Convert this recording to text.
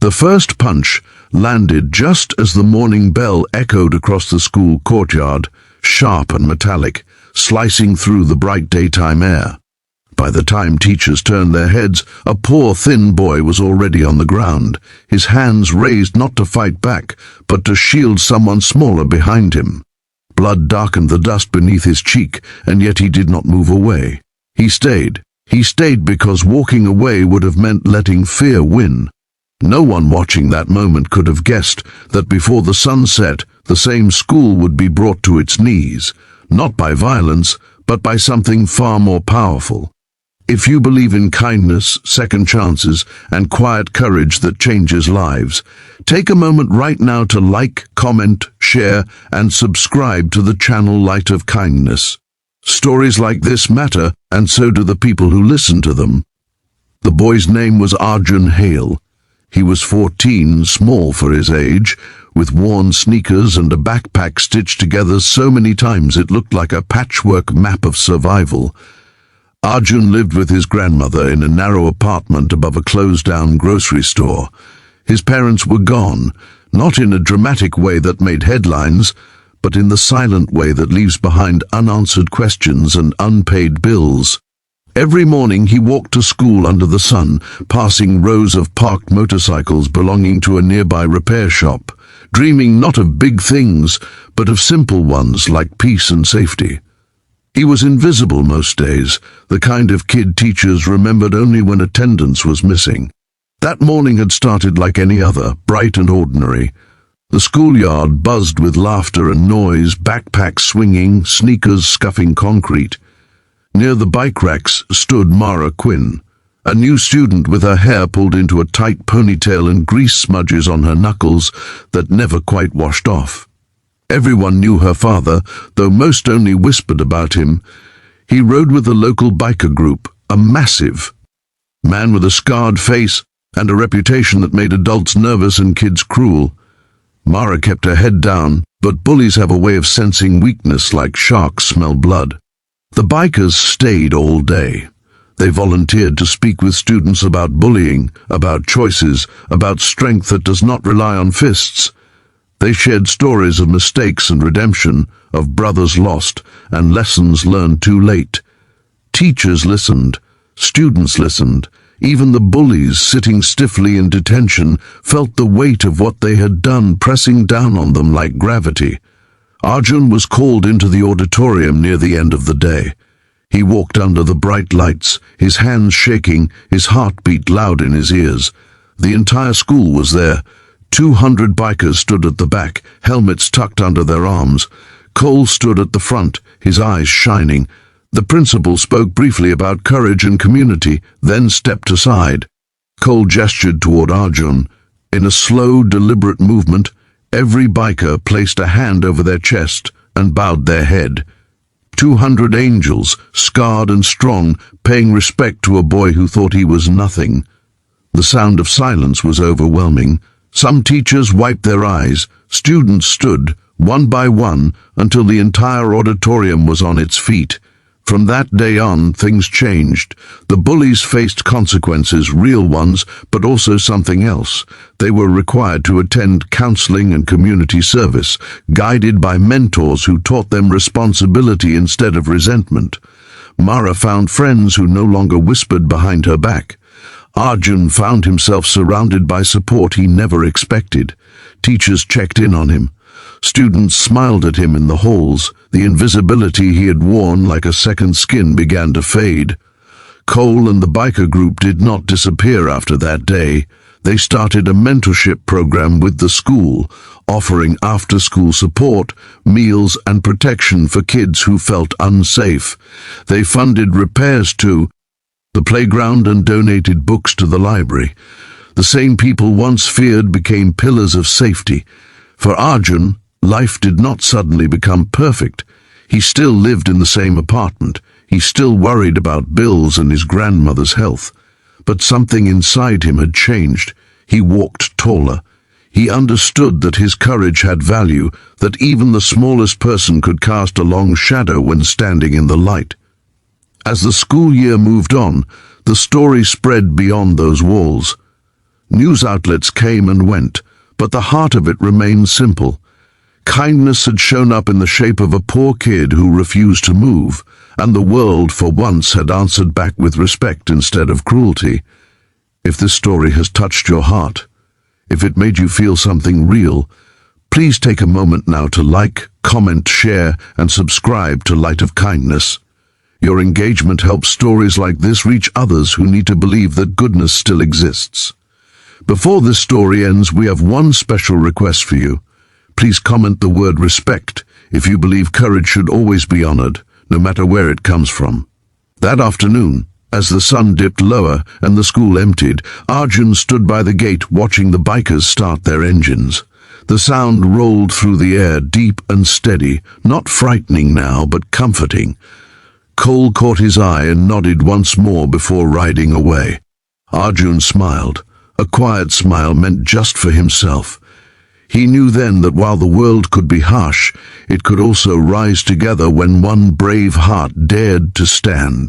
The first punch landed just as the morning bell echoed across the school courtyard, sharp and metallic, slicing through the bright daytime air. By the time teachers turned their heads, a poor thin boy was already on the ground, his hands raised not to fight back, but to shield someone smaller behind him. Blood darkened the dust beneath his cheek, and yet he did not move away. He stayed. He stayed because walking away would have meant letting fear win. No one watching that moment could have guessed that before the sun set, the same school would be brought to its knees, not by violence, but by something far more powerful. If you believe in kindness, second chances, and quiet courage that changes lives, take a moment right now to like, comment, share, and subscribe to the channel Light of Kindness. Stories like this matter, and so do the people who listen to them. The boy's name was Arjun Hale. He was 14, small for his age, with worn sneakers and a backpack stitched together so many times it looked like a patchwork map of survival. Arjun lived with his grandmother in a narrow apartment above a closed-down grocery store. His parents were gone, not in a dramatic way that made headlines, but in the silent way that leaves behind unanswered questions and unpaid bills. Every morning he walked to school under the sun, passing rows of parked motorcycles belonging to a nearby repair shop, dreaming not of big things, but of simple ones like peace and safety. He was invisible most days, the kind of kid teachers remembered only when attendance was missing. That morning had started like any other, bright and ordinary. The schoolyard buzzed with laughter and noise, backpacks swinging, sneakers scuffing concrete. Near the bike racks stood Mara Quinn, a new student with her hair pulled into a tight ponytail and grease smudges on her knuckles that never quite washed off. Everyone knew her father, though most only whispered about him. He rode with the local biker group, a massive man with a scarred face and a reputation that made adults nervous and kids cruel. Mara kept her head down, but bullies have a way of sensing weakness like sharks smell blood. The bikers stayed all day. They volunteered to speak with students about bullying, about choices, about strength that does not rely on fists. They shared stories of mistakes and redemption, of brothers lost, and lessons learned too late. Teachers listened, students listened, even the bullies sitting stiffly in detention felt the weight of what they had done pressing down on them like gravity. Arjun was called into the auditorium near the end of the day. He walked under the bright lights, his hands shaking, his heartbeat loud in his ears. The entire school was there. 200 bikers stood at the back, helmets tucked under their arms. Cole stood at the front, his eyes shining. The principal spoke briefly about courage and community, then stepped aside. Cole gestured toward Arjun. In a slow, deliberate movement, every biker placed a hand over their chest and bowed their head. 200 angels, scarred and strong, paying respect to a boy who thought he was nothing. The sound of silence was overwhelming. Some teachers wiped their eyes. Students stood, one by one, until the entire auditorium was on its feet. From that day on, things changed. The bullies faced consequences, real ones, but also something else. They were required to attend counseling and community service, guided by mentors who taught them responsibility instead of resentment. Mara found friends who no longer whispered behind her back. Arjun found himself surrounded by support he never expected. Teachers checked in on him. Students smiled at him in the halls. The invisibility he had worn like a second skin began to fade. Cole and the biker group did not disappear after that day. They started a mentorship program with the school, offering after-school support, meals, and protection for kids who felt unsafe. They funded repairs to the playground and donated books to the library. The same people once feared became pillars of safety. For Arjun, life did not suddenly become perfect. He still lived in the same apartment. He still worried about bills and his grandmother's health. But something inside him had changed. He walked taller. He understood that his courage had value, that even the smallest person could cast a long shadow when standing in the light. As the school year moved on, the story spread beyond those walls. News outlets came and went, but the heart of it remained simple. Kindness had shown up in the shape of a poor kid who refused to move, and the world for once had answered back with respect instead of cruelty. If this story has touched your heart, if it made you feel something real, please take a moment now to like, comment, share, and subscribe to Light of Kindness. Your engagement helps stories like this reach others who need to believe that goodness still exists. Before this story ends, we have one special request for you. Please comment the word respect if you believe courage should always be honored, no matter where it comes from. That afternoon, as the sun dipped lower and the school emptied, Arjun stood by the gate watching the bikers start their engines. The sound rolled through the air, deep and steady, not frightening now, but comforting. Cole caught his eye and nodded once more before riding away. Arjun smiled, a quiet smile meant just for himself. He knew then that while the world could be harsh, it could also rise together when one brave heart dared to stand.